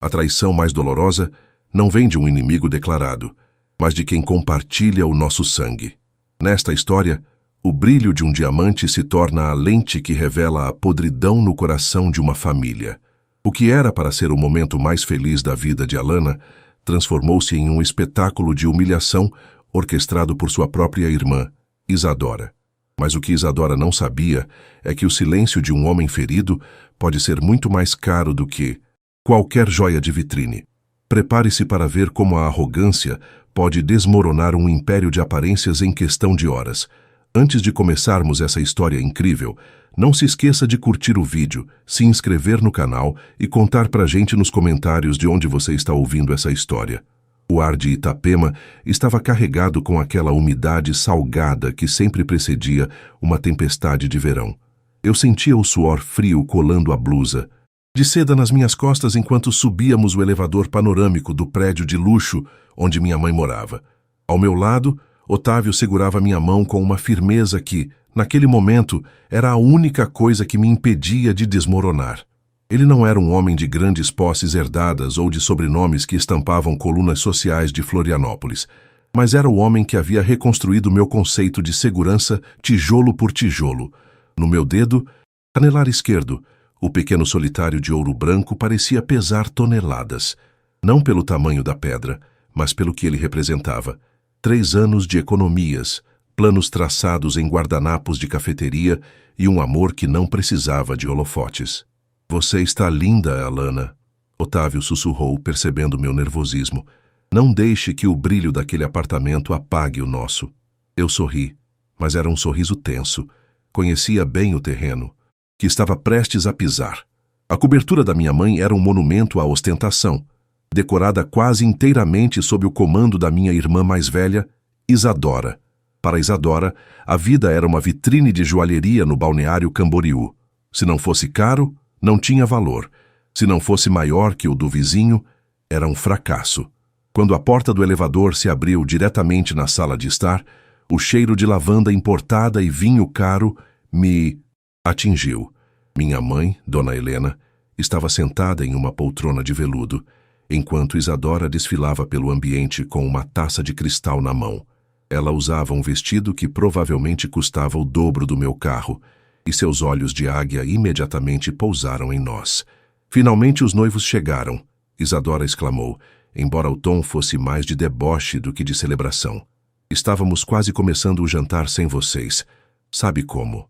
A traição mais dolorosa não vem de um inimigo declarado, mas de quem compartilha o nosso sangue. Nesta história, o brilho de um diamante se torna a lente que revela a podridão no coração de uma família. O que era para ser o momento mais feliz da vida de Alana transformou-se em um espetáculo de humilhação orquestrado por sua própria irmã, Isadora. Mas o que Isadora não sabia é que o silêncio de um homem ferido pode ser muito mais caro do que qualquer joia de vitrine. Prepare-se para ver como a arrogância pode desmoronar um império de aparências em questão de horas. Antes de começarmos essa história incrível, não se esqueça de curtir o vídeo, se inscrever no canal e contar pra gente nos comentários de onde você está ouvindo essa história. O ar de Itapema estava carregado com aquela umidade salgada que sempre precedia uma tempestade de verão. Eu sentia o suor frio colando a blusa, de seda nas minhas costas enquanto subíamos o elevador panorâmico do prédio de luxo onde minha mãe morava. Ao meu lado, Otávio segurava minha mão com uma firmeza que, naquele momento, era a única coisa que me impedia de desmoronar. Ele não era um homem de grandes posses herdadas ou de sobrenomes que estampavam colunas sociais de Florianópolis, mas era o homem que havia reconstruído meu conceito de segurança tijolo por tijolo. No meu dedo, canelar esquerdo, o pequeno solitário de ouro branco parecia pesar toneladas, não pelo tamanho da pedra, mas pelo que ele representava. 3 anos de economias, planos traçados em guardanapos de cafeteria e um amor que não precisava de holofotes. "Você está linda, Alana", Otávio sussurrou, percebendo meu nervosismo. "Não deixe que o brilho daquele apartamento apague o nosso." Eu sorri, mas era um sorriso tenso. Conhecia bem o terreno, que estava prestes a pisar. A cobertura da minha mãe era um monumento à ostentação, decorada quase inteiramente sob o comando da minha irmã mais velha, Isadora. Para Isadora, a vida era uma vitrine de joalheria no balneário Camboriú. Se não fosse caro, não tinha valor. Se não fosse maior que o do vizinho, era um fracasso. Quando a porta do elevador se abriu diretamente na sala de estar, o cheiro de lavanda importada e vinho caro me atingiu. Minha mãe, Dona Helena, estava sentada em uma poltrona de veludo, enquanto Isadora desfilava pelo ambiente com uma taça de cristal na mão. Ela usava um vestido que provavelmente custava o dobro do meu carro, e seus olhos de águia imediatamente pousaram em nós. "Finalmente os noivos chegaram", Isadora exclamou, embora o tom fosse mais de deboche do que de celebração. "Estávamos quase começando o jantar sem vocês. Sabe como?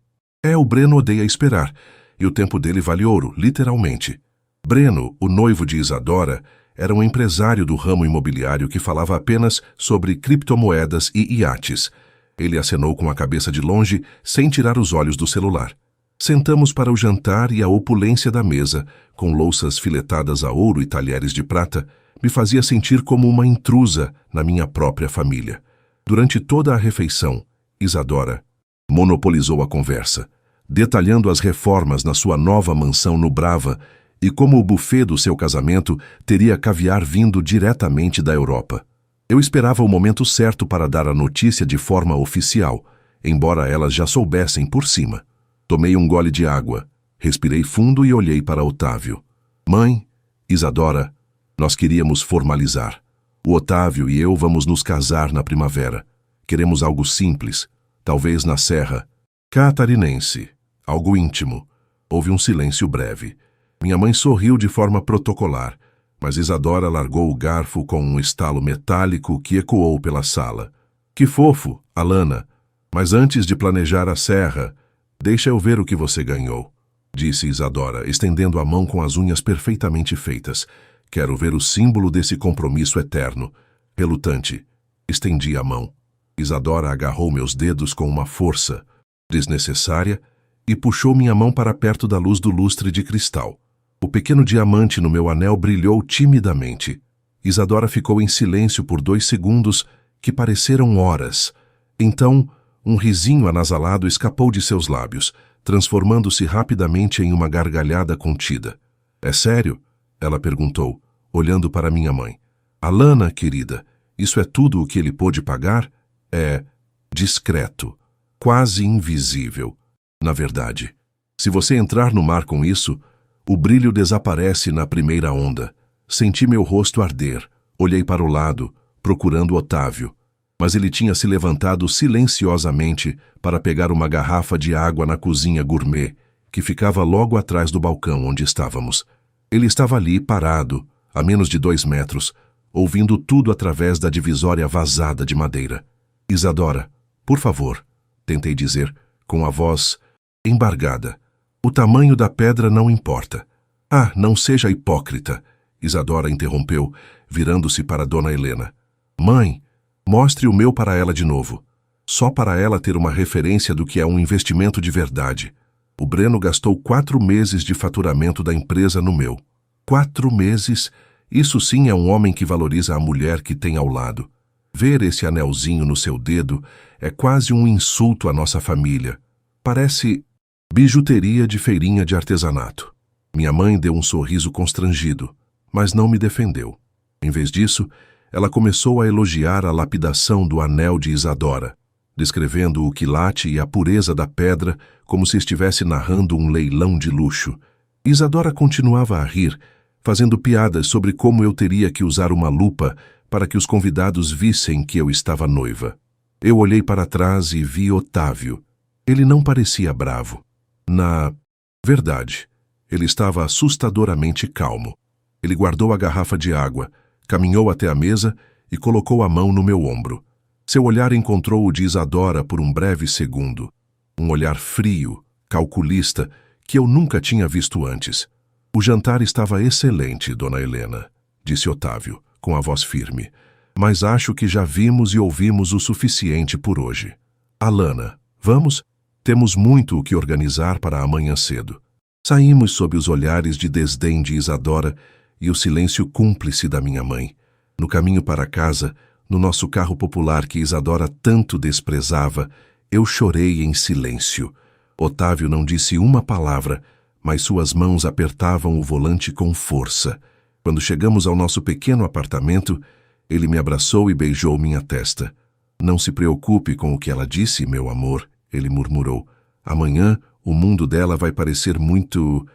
O Breno odeia esperar, e o tempo dele vale ouro, literalmente." Breno, o noivo de Isadora, era um empresário do ramo imobiliário que falava apenas sobre criptomoedas e iates. Ele acenou com a cabeça de longe, sem tirar os olhos do celular. Sentamos para o jantar e a opulência da mesa, com louças filetadas a ouro e talheres de prata, me fazia sentir como uma intrusa na minha própria família. Durante toda a refeição, Isadora monopolizou a conversa, detalhando as reformas na sua nova mansão no Brava e como o buffet do seu casamento teria caviar vindo diretamente da Europa. Eu esperava o momento certo para dar a notícia de forma oficial, embora elas já soubessem por cima. Tomei um gole de água, respirei fundo e olhei para Otávio. "Mãe, Isadora, nós queríamos formalizar. O Otávio e eu vamos nos casar na primavera. Queremos algo simples, talvez na Serra Catarinense, algo íntimo." Houve um silêncio breve. Minha mãe sorriu de forma protocolar, mas Isadora largou o garfo com um estalo metálico que ecoou pela sala. "Que fofo, Alana, mas antes de planejar a serra, deixa eu ver o que você ganhou", disse Isadora, estendendo a mão com as unhas perfeitamente feitas. "Quero ver o símbolo desse compromisso eterno." Relutante, estendi a mão. Isadora agarrou meus dedos com uma força desnecessária e puxou minha mão para perto da luz do lustre de cristal. O pequeno diamante no meu anel brilhou timidamente. Isadora ficou em silêncio por 2 segundos, que pareceram horas. Então, um risinho anasalado escapou de seus lábios, transformando-se rapidamente em uma gargalhada contida. "É sério?" ela perguntou, olhando para minha mãe. "Alana, querida, isso é tudo o que ele pôde pagar?" "É discreto, quase invisível. Na verdade, se você entrar no mar com isso, o brilho desaparece na primeira onda. Senti meu rosto arder. Olhei para o lado, procurando Otávio, mas ele tinha se levantado silenciosamente para pegar uma garrafa de água na cozinha gourmet, que ficava logo atrás do balcão onde estávamos. Ele estava ali, parado, a menos de 2 metros, ouvindo tudo através da divisória vazada de madeira. Isadora, por favor, tentei dizer, com a voz embargada. O tamanho da pedra não importa. Ah, não seja hipócrita, Isadora interrompeu, virando-se para Dona Helena. Mãe, mostre o meu para ela de novo. Só para ela ter uma referência do que é um investimento de verdade. O Breno gastou 4 meses de faturamento da empresa no meu. 4 meses? Isso sim é um homem que valoriza a mulher que tem ao lado. Ver esse anelzinho no seu dedo é quase um insulto à nossa família. Parece bijuteria de feirinha de artesanato. Minha mãe deu um sorriso constrangido, mas não me defendeu. Em vez disso, ela começou a elogiar a lapidação do anel de Isadora, descrevendo o quilate e a pureza da pedra como se estivesse narrando um leilão de luxo. Isadora continuava a rir, fazendo piadas sobre como eu teria que usar uma lupa para que os convidados vissem que eu estava noiva. Eu olhei para trás e vi Otávio. Ele não parecia bravo. Na verdade, ele estava assustadoramente calmo. Ele guardou a garrafa de água, caminhou até a mesa e colocou a mão no meu ombro. Seu olhar encontrou o de Isadora por um breve segundo. Um olhar frio, calculista, que eu nunca tinha visto antes. O jantar estava excelente, Dona Helena, disse Otávio, com a voz firme. Mas acho que já vimos e ouvimos o suficiente por hoje. Alana, vamos? Temos muito o que organizar para amanhã cedo. Saímos sob os olhares de desdém de Isadora e o silêncio cúmplice da minha mãe. No caminho para casa, no nosso carro popular que Isadora tanto desprezava, eu chorei em silêncio. Otávio não disse uma palavra, mas suas mãos apertavam o volante com força. Quando chegamos ao nosso pequeno apartamento, ele me abraçou e beijou minha testa. Não se preocupe com o que ela disse, meu amor, ele murmurou. Amanhã, o mundo dela vai parecer muito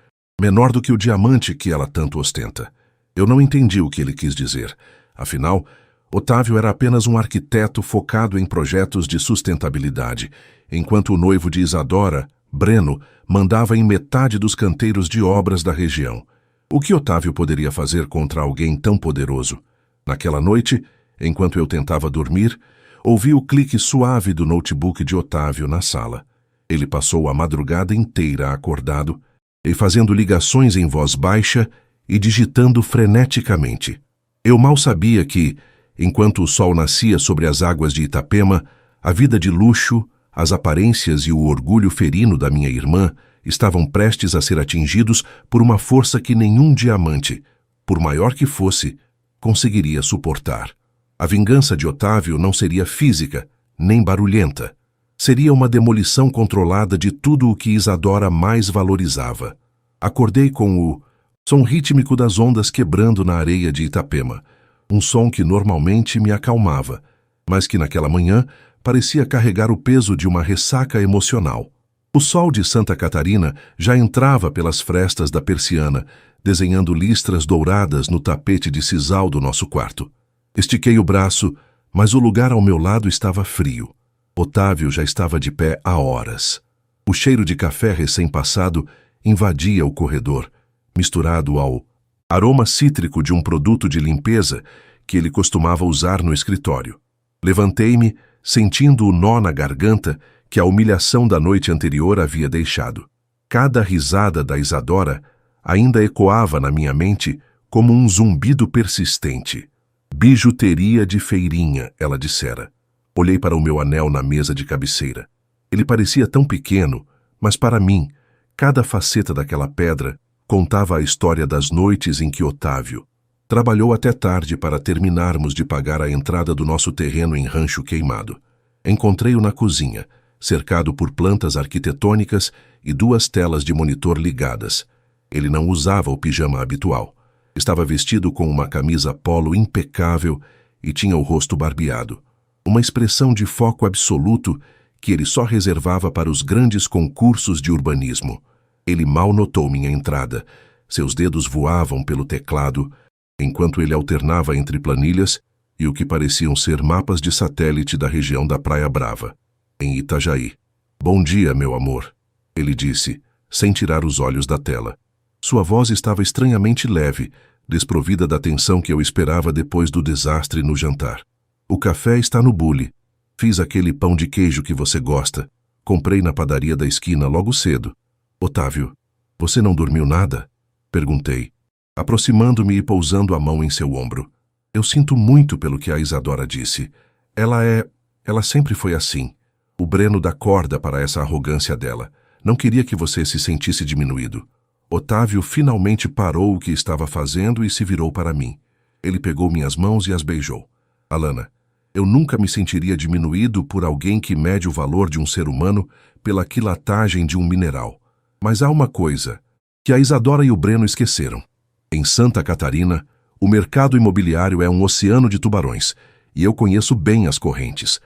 menor do que o diamante que ela tanto ostenta. Eu não entendi o que ele quis dizer. Afinal, Otávio era apenas um arquiteto focado em projetos de sustentabilidade, enquanto o noivo de Isadora, Breno, mandava em metade dos canteiros de obras da região. O que Otávio poderia fazer contra alguém tão poderoso? Naquela noite, enquanto eu tentava dormir, ouvi o clique suave do notebook de Otávio na sala. Ele passou a madrugada inteira acordado e fazendo ligações em voz baixa e digitando freneticamente. Eu mal sabia que, enquanto o sol nascia sobre as águas de Itapema, a vida de luxo, as aparências e o orgulho ferino da minha irmã estavam prestes a ser atingidos por uma força que nenhum diamante, por maior que fosse, conseguiria suportar. A vingança de Otávio não seria física, nem barulhenta. Seria uma demolição controlada de tudo o que Isadora mais valorizava. Acordei com o som rítmico das ondas quebrando na areia de Itapema, um som que normalmente me acalmava, mas que naquela manhã parecia carregar o peso de uma ressaca emocional. O sol de Santa Catarina já entrava pelas frestas da persiana, desenhando listras douradas no tapete de sisal do nosso quarto. Estiquei o braço, mas o lugar ao meu lado estava frio. Otávio já estava de pé há horas. O cheiro de café recém-passado invadia o corredor, misturado ao aroma cítrico de um produto de limpeza que ele costumava usar no escritório. Levantei-me, sentindo o nó na garganta que a humilhação da noite anterior havia deixado. Cada risada da Isadora ainda ecoava na minha mente como um zumbido persistente. Bijuteria de feirinha, ela dissera. Olhei para o meu anel na mesa de cabeceira. Ele parecia tão pequeno, mas para mim, cada faceta daquela pedra contava a história das noites em que Otávio trabalhou até tarde para terminarmos de pagar a entrada do nosso terreno em Rancho Queimado. Encontrei-o na cozinha, cercado por plantas arquitetônicas e 2 telas de monitor ligadas. Ele não usava o pijama habitual. Estava vestido com uma camisa polo impecável e tinha o rosto barbeado. Uma expressão de foco absoluto que ele só reservava para os grandes concursos de urbanismo. Ele mal notou minha entrada. Seus dedos voavam pelo teclado, enquanto ele alternava entre planilhas e o que pareciam ser mapas de satélite da região da Praia Brava, em Itajaí. "Bom dia, meu amor", ele disse, sem tirar os olhos da tela. Sua voz estava estranhamente leve, desprovida da tensão que eu esperava depois do desastre no jantar. "O café está no bule. Fiz aquele pão de queijo que você gosta. Comprei na padaria da esquina logo cedo." "Otávio, você não dormiu nada?" perguntei, aproximando-me e pousando a mão em seu ombro. "Eu sinto muito pelo que a Isadora disse. Ela sempre foi assim. O Breno dá corda para essa arrogância dela. Não queria que você se sentisse diminuído." Otávio finalmente parou o que estava fazendo e se virou para mim. Ele pegou minhas mãos e as beijou. "Alana, eu nunca me sentiria diminuído por alguém que mede o valor de um ser humano pela quilatagem de um mineral. Mas há uma coisa que a Isadora e o Breno esqueceram. Em Santa Catarina, o mercado imobiliário é um oceano de tubarões, e eu conheço bem as correntes.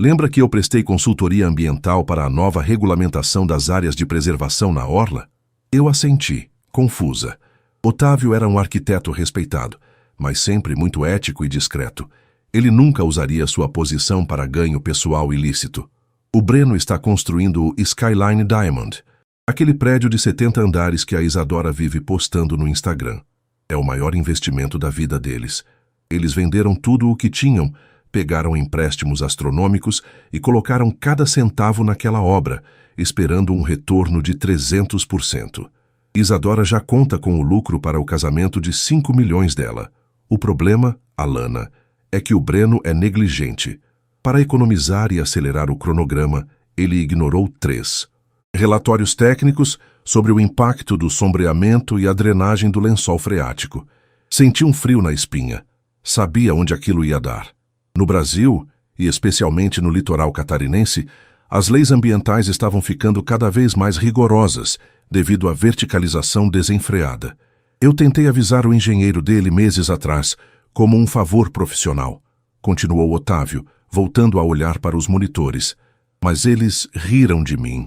Lembra que eu prestei consultoria ambiental para a nova regulamentação das áreas de preservação na orla?" Eu assenti, confusa. Otávio era um arquiteto respeitado, mas sempre muito ético e discreto. Ele nunca usaria sua posição para ganho pessoal ilícito. "O Breno está construindo o Skyline Diamond, aquele prédio de 70 andares que a Isadora vive postando no Instagram. É o maior investimento da vida deles. Eles venderam tudo o que tinham, pegaram empréstimos astronômicos e colocaram cada centavo naquela obra, esperando um retorno de 300%. Isadora já conta com o lucro para o casamento de 5 milhões dela. O problema, Alana, é que o Breno é negligente. Para economizar e acelerar o cronograma, ele ignorou 3 relatórios técnicos sobre o impacto do sombreamento e a drenagem do lençol freático. Senti um frio na espinha. Sabia onde aquilo ia dar. No Brasil, e especialmente no litoral catarinense, as leis ambientais estavam ficando cada vez mais rigorosas devido à verticalização desenfreada. Eu tentei avisar o engenheiro dele meses atrás, como um favor profissional, continuou Otávio, voltando a olhar para os monitores. Mas eles riram de mim.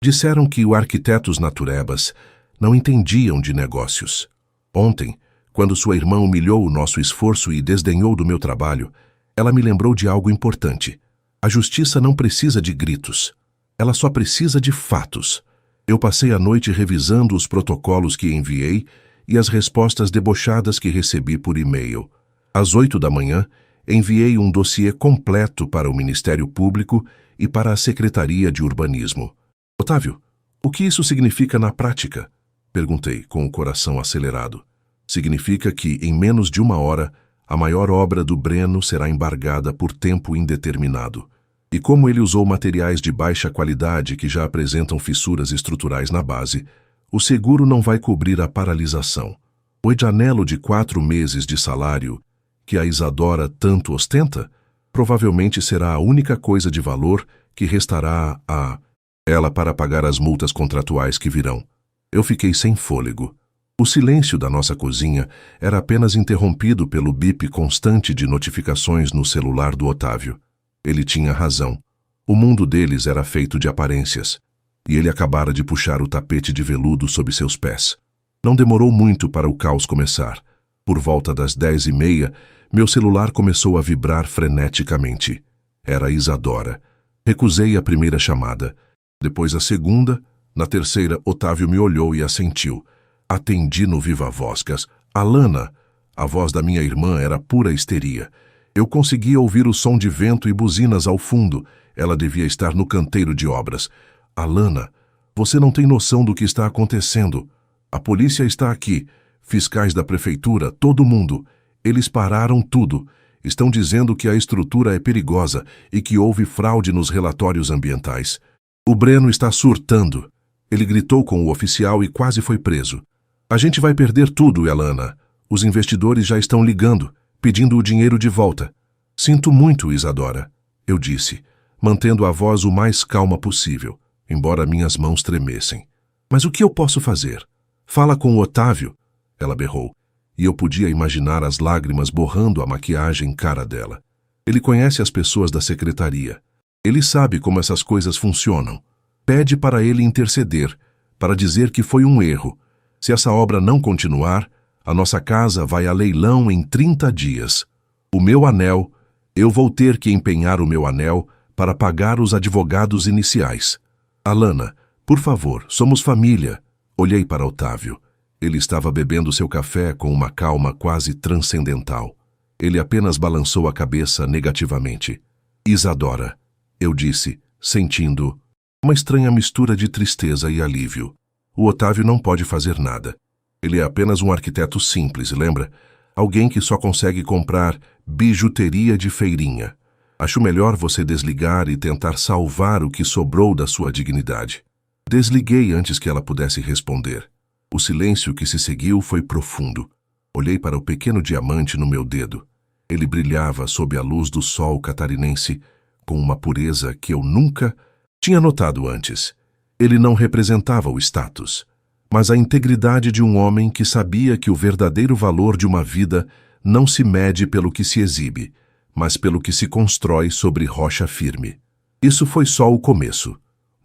Disseram que os arquitetos naturebas não entendiam de negócios. Ontem, quando sua irmã humilhou o nosso esforço e desdenhou do meu trabalho, ela me lembrou de algo importante. A justiça não precisa de gritos. Ela só precisa de fatos. Eu passei a noite revisando os protocolos que enviei e as respostas debochadas que recebi por e-mail. Às 8 da manhã, enviei um dossiê completo para o Ministério Público e para a Secretaria de Urbanismo. "Otávio, o que isso significa na prática?" perguntei, com o coração acelerado. "Significa que, em menos de 1 hora, a maior obra do Breno será embargada por tempo indeterminado. E como ele usou materiais de baixa qualidade que já apresentam fissuras estruturais na base, o seguro não vai cobrir a paralisação. O janelo de 4 meses de salário que a Isadora tanto ostenta, provavelmente será a única coisa de valor que restará a ela para pagar as multas contratuais que virão." Eu fiquei sem fôlego. O silêncio da nossa cozinha era apenas interrompido pelo bip constante de notificações no celular do Otávio. Ele tinha razão. O mundo deles era feito de aparências, e ele acabara de puxar o tapete de veludo sob seus pés. Não demorou muito para o caos começar. Por volta das 10h30, meu celular começou a vibrar freneticamente. Era Isadora. Recusei a primeira chamada. Depois a segunda. Na terceira, Otávio me olhou e assentiu. Atendi no viva-vozes. "Alana!" A voz da minha irmã era pura histeria. Eu conseguia ouvir o som de vento e buzinas ao fundo. Ela devia estar no canteiro de obras. "Alana, você não tem noção do que está acontecendo. A polícia está aqui. Fiscais da prefeitura, todo mundo. Eles pararam tudo. Estão dizendo que a estrutura é perigosa e que houve fraude nos relatórios ambientais. O Breno está surtando." Ele gritou com o oficial e quase foi preso. "A gente vai perder tudo, Alana. Os investidores já estão ligando, pedindo o dinheiro de volta." "Sinto muito, Isadora", eu disse, mantendo a voz o mais calma possível, embora minhas mãos tremessem. "Mas o que eu posso fazer?" "Fala com o Otávio", ela berrou, e eu podia imaginar as lágrimas borrando a maquiagem cara dela. "Ele conhece as pessoas da secretaria. Ele sabe como essas coisas funcionam. Pede para ele interceder, para dizer que foi um erro. Se essa obra não continuar, A nossa casa vai a leilão em 30 dias. O meu anel, eu vou ter que empenhar o meu anel para pagar os advogados iniciais. Alana, por favor, somos família. Olhei para Otávio. Ele estava bebendo seu café com uma calma quase transcendental. Ele apenas balançou a cabeça negativamente. Isadora, eu disse, sentindo uma estranha mistura de tristeza e alívio. O Otávio não pode fazer nada. Ele é apenas um arquiteto simples, lembra? Alguém que só consegue comprar bijuteria de feirinha. Acho melhor você desligar e tentar salvar o que sobrou da sua dignidade. Desliguei antes que ela pudesse responder. O silêncio que se seguiu foi profundo. Olhei para o pequeno diamante no meu dedo. Ele brilhava sob a luz do sol catarinense com uma pureza que eu nunca tinha notado antes. Ele não representava o status, mas a integridade de um homem que sabia que o verdadeiro valor de uma vida não se mede pelo que se exibe, mas pelo que se constrói sobre rocha firme. Isso foi só o começo,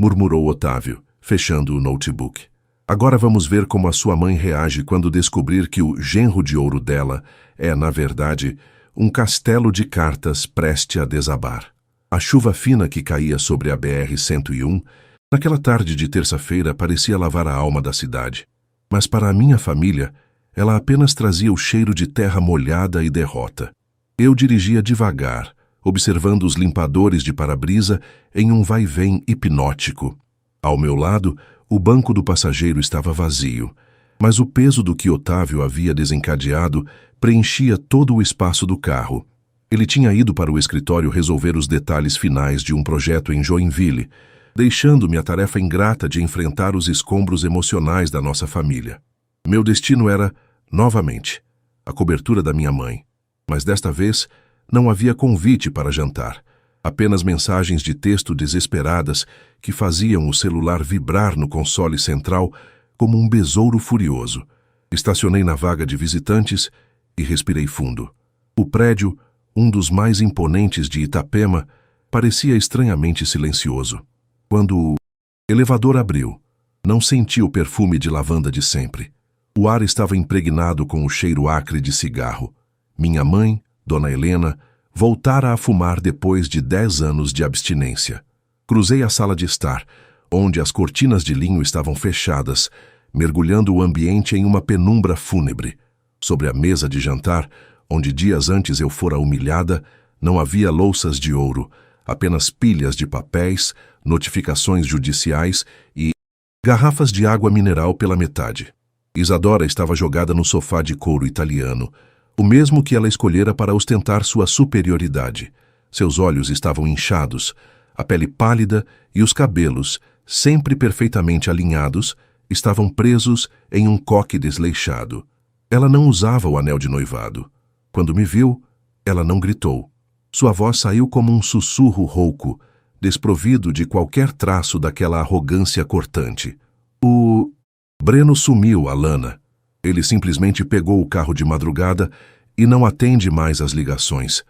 murmurou Otávio, fechando o notebook. Agora vamos ver como a sua mãe reage quando descobrir que o genro de ouro dela é, na verdade, um castelo de cartas preste a desabar. A chuva fina que caía sobre a BR-101, naquela tarde de terça-feira, parecia lavar a alma da cidade. Mas para a minha família, ela apenas trazia o cheiro de terra molhada e derrota. Eu dirigia devagar, observando os limpadores de para-brisa em um vai-vem hipnótico. Ao meu lado, o banco do passageiro estava vazio, mas o peso do que Otávio havia desencadeado preenchia todo o espaço do carro. Ele tinha ido para o escritório resolver os detalhes finais de um projeto em Joinville, deixando-me a tarefa ingrata de enfrentar os escombros emocionais da nossa família. Meu destino era, novamente, a cobertura da minha mãe. Mas desta vez, não havia convite para jantar, apenas mensagens de texto desesperadas que faziam o celular vibrar no console central como um besouro furioso. Estacionei na vaga de visitantes e respirei fundo. O prédio, um dos mais imponentes de Itapema, parecia estranhamente silencioso. Quando o elevador abriu, não senti o perfume de lavanda de sempre. O ar estava impregnado com o cheiro acre de cigarro. Minha mãe, Dona Helena, voltara a fumar depois de 10 anos de abstinência. Cruzei a sala de estar, onde as cortinas de linho estavam fechadas, mergulhando o ambiente em uma penumbra fúnebre. Sobre a mesa de jantar, onde dias antes eu fora humilhada, não havia louças de ouro, apenas pilhas de papéis, notificações judiciais e garrafas de água mineral pela metade. Isadora estava jogada no sofá de couro italiano, o mesmo que ela escolhera para ostentar sua superioridade. Seus olhos estavam inchados, a pele pálida e os cabelos, sempre perfeitamente alinhados, estavam presos em um coque desleixado. Ela não usava o anel de noivado. Quando me viu, ela não gritou. Sua voz saiu como um sussurro rouco, desprovido de qualquer traço daquela arrogância cortante. O Breno sumiu, Alana. Ele simplesmente pegou o carro de madrugada e não atende mais às ligações.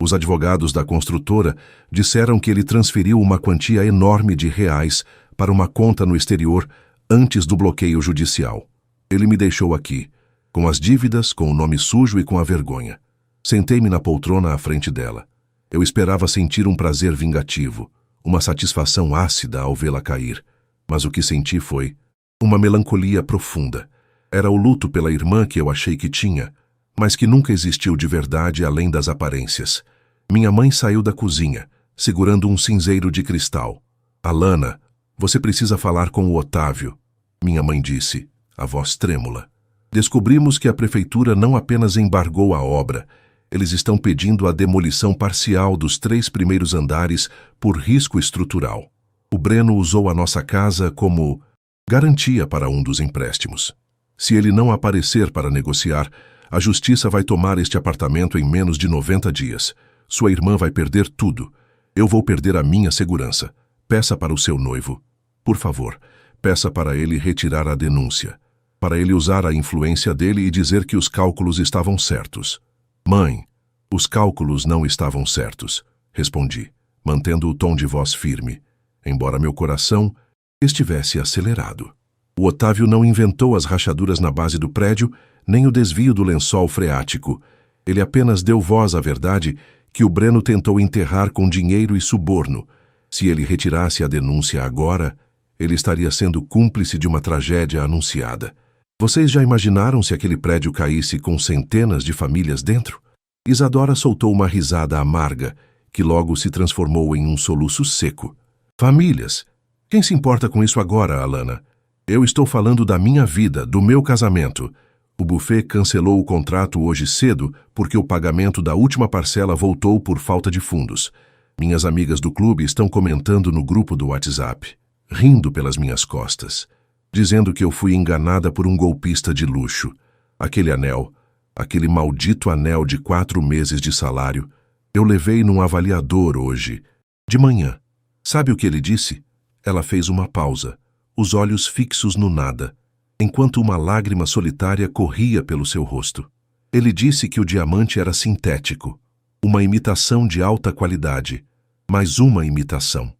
Os advogados da construtora disseram que ele transferiu uma quantia enorme de reais para uma conta no exterior antes do bloqueio judicial. Ele me deixou aqui, com as dívidas, com o nome sujo e com a vergonha. Sentei-me na poltrona à frente dela. Eu esperava sentir um prazer vingativo, uma satisfação ácida ao vê-la cair. Mas o que senti foi uma melancolia profunda. Era o luto pela irmã que eu achei que tinha, mas que nunca existiu de verdade além das aparências. Minha mãe saiu da cozinha, segurando um cinzeiro de cristal. Alana, você precisa falar com o Otávio, minha mãe disse, a voz trêmula. Descobrimos que a prefeitura não apenas embargou a obra, eles estão pedindo a demolição parcial dos 3 primeiros andares por risco estrutural. O Breno usou a nossa casa como garantia para um dos empréstimos. Se ele não aparecer para negociar, a justiça vai tomar este apartamento em menos de 90 dias. Sua irmã vai perder tudo. Eu vou perder a minha segurança. Peça para o seu noivo. Por favor, peça para ele retirar a denúncia. Para ele usar a influência dele e dizer que os cálculos estavam certos. Mãe, os cálculos não estavam certos, respondi, mantendo o tom de voz firme, embora meu coração estivesse acelerado. O Otávio não inventou as rachaduras na base do prédio, nem o desvio do lençol freático. Ele apenas deu voz à verdade que o Breno tentou enterrar com dinheiro e suborno. Se ele retirasse a denúncia agora, ele estaria sendo cúmplice de uma tragédia anunciada. Vocês já imaginaram se aquele prédio caísse com centenas de famílias dentro? Isadora soltou uma risada amarga, que logo se transformou em um soluço seco. Famílias? Quem se importa com isso agora, Alana? Eu estou falando da minha vida, do meu casamento. O buffet cancelou o contrato hoje cedo porque o pagamento da última parcela voltou por falta de fundos. Minhas amigas do clube estão comentando no grupo do WhatsApp, rindo pelas minhas costas, dizendo que eu fui enganada por um golpista de luxo. Aquele anel, aquele maldito anel de 4 meses de salário, eu levei num avaliador hoje, de manhã. Sabe o que ele disse? Ela fez uma pausa, os olhos fixos no nada, enquanto uma lágrima solitária corria pelo seu rosto. Ele disse que o diamante era sintético, uma imitação de alta qualidade, mas uma imitação.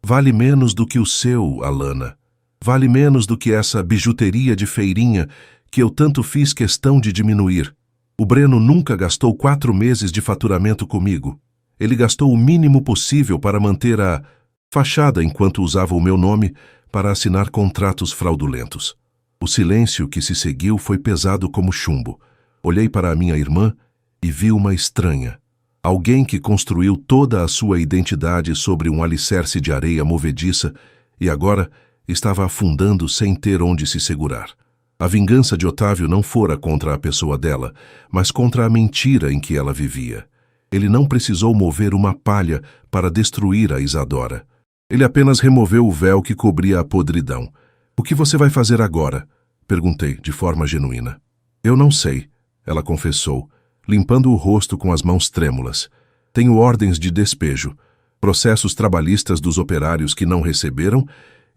Vale menos do que o seu, Alana. Vale menos do que essa bijuteria de feirinha que eu tanto fiz questão de diminuir. O Breno nunca gastou 4 meses de faturamento comigo. Ele gastou o mínimo possível para manter a fachada enquanto usava o meu nome para assinar contratos fraudulentos. O silêncio que se seguiu foi pesado como chumbo. Olhei para a minha irmã e vi uma estranha. Alguém que construiu toda a sua identidade sobre um alicerce de areia movediça e agora estava afundando sem ter onde se segurar. A vingança de Otávio não fora contra a pessoa dela, mas contra a mentira em que ela vivia. Ele não precisou mover uma palha para destruir a Isadora. Ele apenas removeu o véu que cobria a podridão. "O que você vai fazer agora?" perguntei, de forma genuína. "Eu não sei", ela confessou, limpando o rosto com as mãos trêmulas. "Tenho ordens de despejo, processos trabalhistas dos operários que não receberam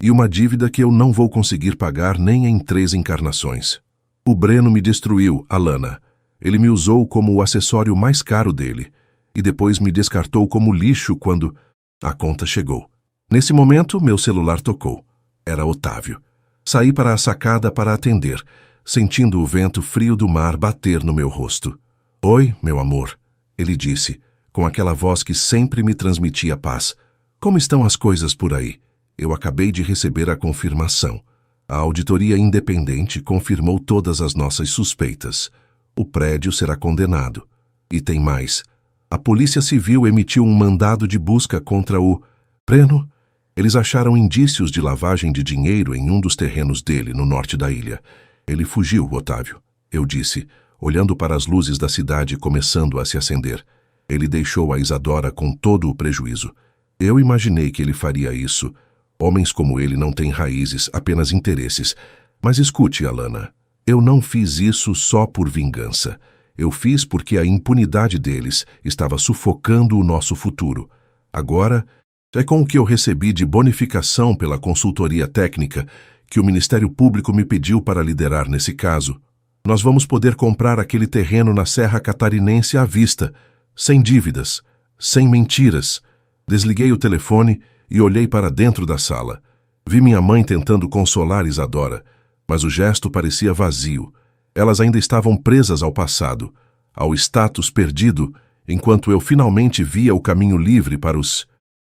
e uma dívida que eu não vou conseguir pagar nem em 3 encarnações. O Breno me destruiu, Alana. Ele me usou como o acessório mais caro dele e depois me descartou como lixo quando a conta chegou. Nesse momento, meu celular tocou. Era Otávio. Saí para a sacada para atender, sentindo o vento frio do mar bater no meu rosto. "Oi, meu amor", ele disse, com aquela voz que sempre me transmitia paz. "Como estão as coisas por aí?" Eu acabei de receber a confirmação. A auditoria independente confirmou todas as nossas suspeitas. O prédio será condenado. E tem mais. A Polícia Civil emitiu um mandado de busca contra o Breno. Eles acharam indícios de lavagem de dinheiro em um dos terrenos dele, no norte da ilha. Ele fugiu, Otávio, eu disse, olhando para as luzes da cidade começando a se acender. Ele deixou a Isadora com todo o prejuízo. Eu imaginei que ele faria isso. Homens como ele não têm raízes, apenas interesses. Mas escute, Alana, eu não fiz isso só por vingança. Eu fiz porque a impunidade deles estava sufocando o nosso futuro. Agora, é com o que eu recebi de bonificação pela consultoria técnica que o Ministério Público me pediu para liderar nesse caso. Nós vamos poder comprar aquele terreno na Serra Catarinense à vista, sem dívidas, sem mentiras. Desliguei o telefone e olhei para dentro da sala. Vi minha mãe tentando consolar Isadora, mas o gesto parecia vazio. Elas ainda estavam presas ao passado, ao status perdido, enquanto eu finalmente via o caminho livre para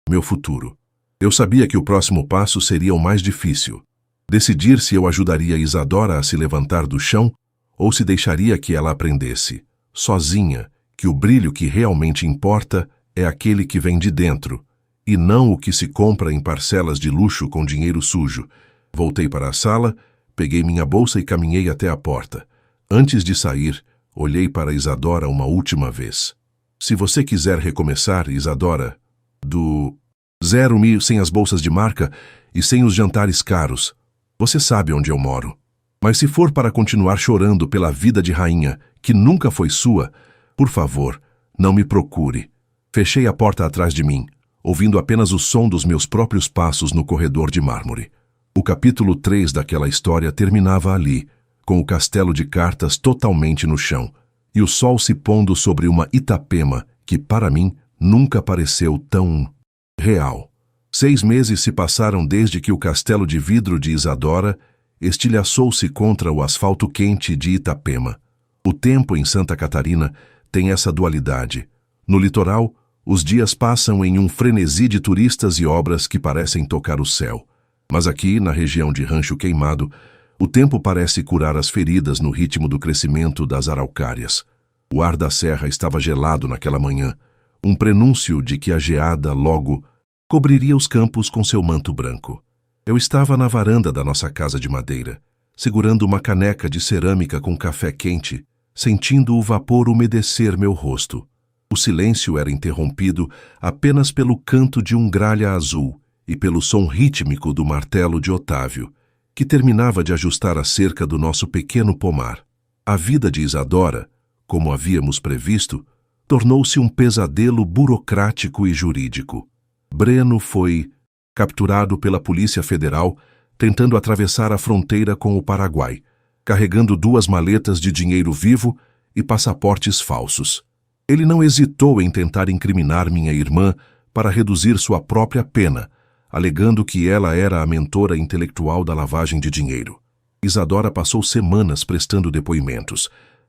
meu futuro. Eu sabia que o próximo passo seria o mais difícil. Decidir se eu ajudaria Isadora a se levantar do chão ou se deixaria que ela aprendesse, sozinha, que o brilho que realmente importa é aquele que vem de dentro, e não o que se compra em parcelas de luxo com dinheiro sujo. Voltei para a sala, peguei minha bolsa e caminhei até a porta. Antes de sair, olhei para Isadora uma última vez. Se você quiser recomeçar, Isadora, do 0 sem as bolsas de marca e sem os jantares caros, você sabe onde eu moro. Mas se for para continuar chorando pela vida de rainha, que nunca foi sua, por favor, não me procure. Fechei a porta atrás de mim, ouvindo apenas o som dos meus próprios passos no corredor de mármore. O capítulo 3 daquela história terminava ali, com o castelo de cartas totalmente no chão, e o sol se pondo sobre uma Itapema que, para mim, nunca pareceu tão real. 6 meses se passaram desde que o castelo de vidro de Isadora estilhaçou-se contra o asfalto quente de Itapema. O tempo em Santa Catarina tem essa dualidade. No litoral, os dias passam em um frenesi de turistas e obras que parecem tocar o céu. Mas aqui, na região de Rancho Queimado, o tempo parece curar as feridas no ritmo do crescimento das araucárias. O ar da serra estava gelado naquela manhã, um prenúncio de que a geada logo cobriria os campos com seu manto branco. Eu estava na varanda da nossa casa de madeira, segurando uma caneca de cerâmica com café quente, sentindo o vapor umedecer meu rosto. O silêncio era interrompido apenas pelo canto de um gralha azul e pelo som rítmico do martelo de Otávio, que terminava de ajustar a cerca do nosso pequeno pomar. A vida de Isadora, como havíamos previsto, tornou-se um pesadelo burocrático e jurídico. Breno foi capturado pela Polícia Federal tentando atravessar a fronteira com o Paraguai, carregando 2 maletas de dinheiro vivo e passaportes falsos. Ele não hesitou em tentar incriminar minha irmã para reduzir sua própria pena, alegando que ela era a mentora intelectual da lavagem de dinheiro. Isadora passou semanas prestando depoimentos,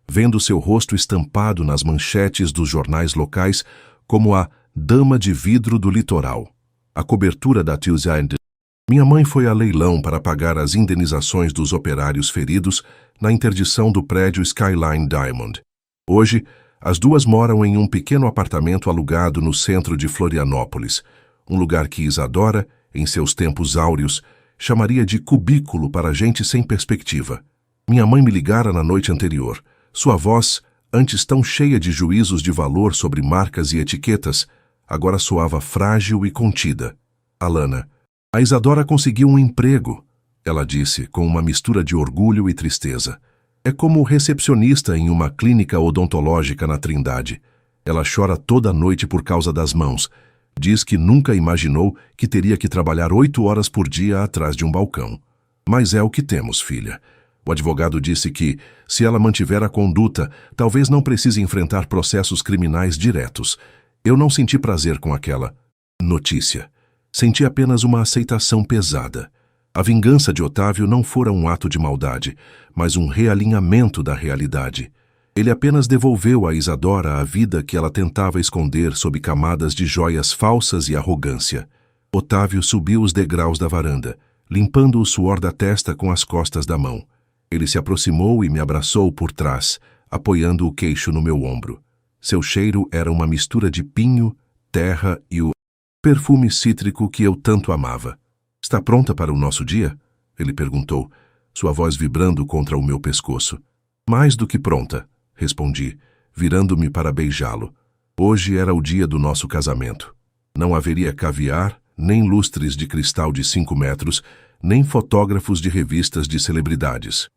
vendo seu rosto estampado nas manchetes dos jornais locais como a Dama de Vidro do Litoral. A cobertura da Tuesday. Minha mãe foi a leilão para pagar as indenizações dos operários feridos na interdição do prédio Skyline Diamond. Hoje, as 2 moram em um pequeno apartamento alugado no centro de Florianópolis, um lugar que Isadora, em seus tempos áureos, chamaria de cubículo para gente sem perspectiva. Minha mãe me ligara na noite anterior. Sua voz, antes tão cheia de juízos de valor sobre marcas e etiquetas, agora soava frágil e contida. Alana, a Isadora conseguiu um emprego, ela disse, com uma mistura de orgulho e tristeza. É como recepcionista em uma clínica odontológica na Trindade. Ela chora toda noite por causa das mãos. Diz que nunca imaginou que teria que trabalhar 8 horas por dia atrás de um balcão. Mas é o que temos, filha. O advogado disse que, se ela mantiver a conduta, talvez não precise enfrentar processos criminais diretos. Eu não senti prazer com aquela notícia. Senti apenas uma aceitação pesada. A vingança de Otávio não fora um ato de maldade, mas um realinhamento da realidade. Ele apenas devolveu a Isadora a vida que ela tentava esconder sob camadas de joias falsas e arrogância. Otávio subiu os degraus da varanda, limpando o suor da testa com as costas da mão. Ele se aproximou e me abraçou por trás, apoiando o queixo no meu ombro. Seu cheiro era uma mistura de pinho, terra e o perfume cítrico que eu tanto amava. "Está pronta para o nosso dia?" ele perguntou, sua voz vibrando contra o meu pescoço. "Mais do que pronta", respondi, virando-me para beijá-lo. Hoje era o dia do nosso casamento. Não haveria caviar, nem lustres de cristal de 5 metros, nem fotógrafos de revistas de celebridades.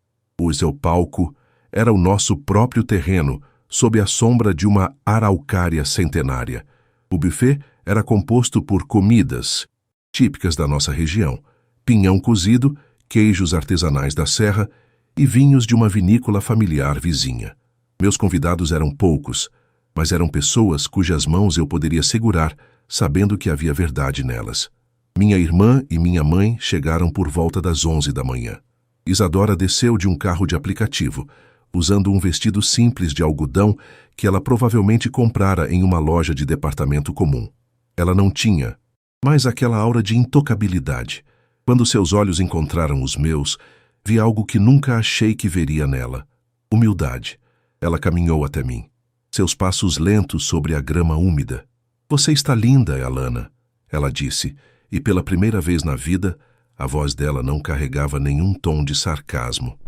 O seu palco era o nosso próprio terreno, sob a sombra de uma araucária centenária. O buffet era composto por comidas típicas da nossa região, pinhão cozido, queijos artesanais da serra e vinhos de uma vinícola familiar vizinha. Meus convidados eram poucos, mas eram pessoas cujas mãos eu poderia segurar, sabendo que havia verdade nelas. Minha irmã e minha mãe chegaram por volta das 11 da manhã. Isadora desceu de um carro de aplicativo, usando um vestido simples de algodão que ela provavelmente comprara em uma loja de departamento comum. Ela não tinha mais aquela aura de intocabilidade. Quando seus olhos encontraram os meus, vi algo que nunca achei que veria nela: humildade. Ela caminhou até mim, seus passos lentos sobre a grama úmida. "Você está linda, Alana", ela disse, e pela primeira vez na vida, a voz dela não carregava nenhum tom de sarcasmo.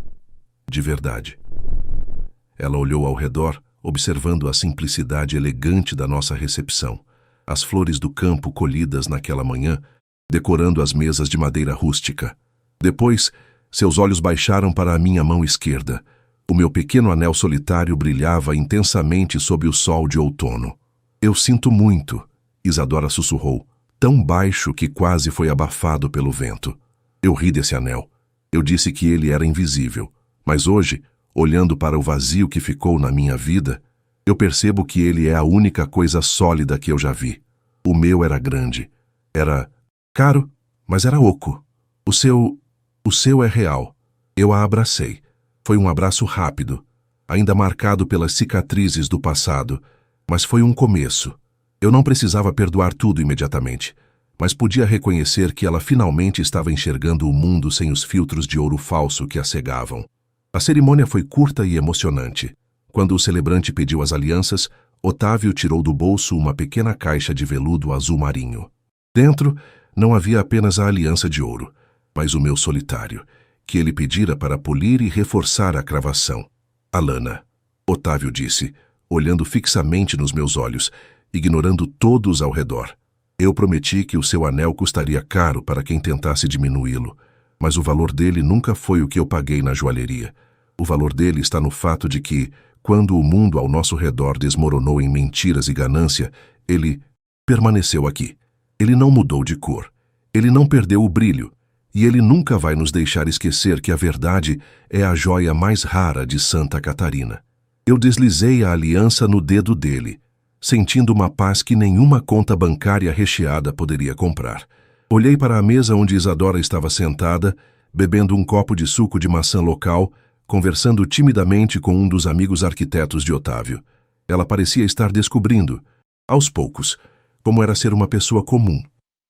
De verdade. Ela olhou ao redor, observando a simplicidade elegante da nossa recepção, as flores do campo colhidas naquela manhã, decorando as mesas de madeira rústica. Depois, seus olhos baixaram para a minha mão esquerda. O meu pequeno anel solitário brilhava intensamente sob o sol de outono. "Eu sinto muito", Isadora sussurrou, tão baixo que quase foi abafado pelo vento. Eu ri desse anel. Eu disse que ele era invisível, mas hoje, olhando para o vazio que ficou na minha vida, eu percebo que ele é a única coisa sólida que eu já vi. O meu era grande. Era caro, mas era oco. O seu é real. Eu a abracei. Foi um abraço rápido. ainda marcado pelas cicatrizes do passado, mas foi um começo. Eu não precisava perdoar tudo imediatamente, mas podia reconhecer que ela finalmente estava enxergando o mundo sem os filtros de ouro falso que a cegavam. A cerimônia foi curta e emocionante. Quando o celebrante pediu as alianças, Otávio tirou do bolso uma pequena caixa de veludo azul marinho. Dentro, não havia apenas a aliança de ouro, mas o meu solitário, que ele pedira para polir e reforçar a cravação. Alana, Otávio disse, olhando fixamente nos meus olhos, ignorando todos ao redor. Eu prometi que o seu anel custaria caro para quem tentasse diminuí-lo, mas o valor dele nunca foi o que eu paguei na joalheria. O valor dele está no fato de que, quando o mundo ao nosso redor desmoronou em mentiras e ganância, ele permaneceu aqui. Ele não mudou de cor. Ele não perdeu o brilho. E ele nunca vai nos deixar esquecer que a verdade é a joia mais rara de Santa Catarina. Eu deslizei a aliança no dedo dele, sentindo uma paz que nenhuma conta bancária recheada poderia comprar. Olhei para a mesa onde Isadora estava sentada, bebendo um copo de suco de maçã local, conversando timidamente com um dos amigos arquitetos de Otávio. Ela parecia estar descobrindo, aos poucos, como era ser uma pessoa comum,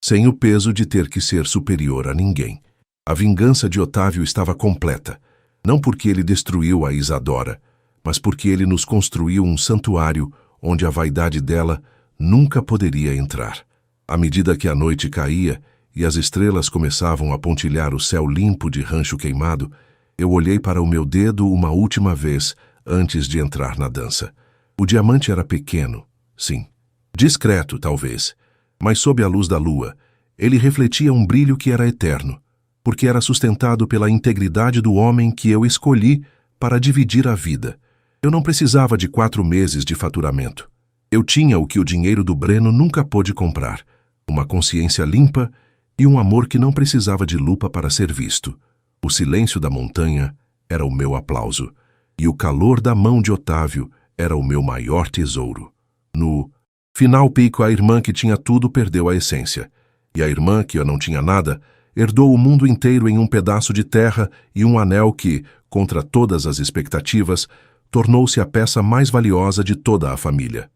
sem o peso de ter que ser superior a ninguém. A vingança de Otávio estava completa, não porque ele destruiu a Isadora, mas porque ele nos construiu um santuário onde a vaidade dela nunca poderia entrar. À medida que a noite caía e as estrelas começavam a pontilhar o céu limpo de Rancho Queimado, eu olhei para o meu dedo uma última vez antes de entrar na dança. O diamante era pequeno, sim. Discreto, talvez, mas sob a luz da lua, ele refletia um brilho que era eterno, porque era sustentado pela integridade do homem que eu escolhi para dividir a vida. Eu não precisava de 4 meses de faturamento. Eu tinha o que o dinheiro do Breno nunca pôde comprar, uma consciência limpa e um amor que não precisava de lupa para ser visto. O silêncio da montanha era o meu aplauso, e o calor da mão de Otávio era o meu maior tesouro. No final pico, a irmã que tinha tudo perdeu a essência, e a irmã que eu não tinha nada herdou o mundo inteiro em um pedaço de terra e um anel que, contra todas as expectativas, tornou-se a peça mais valiosa de toda a família.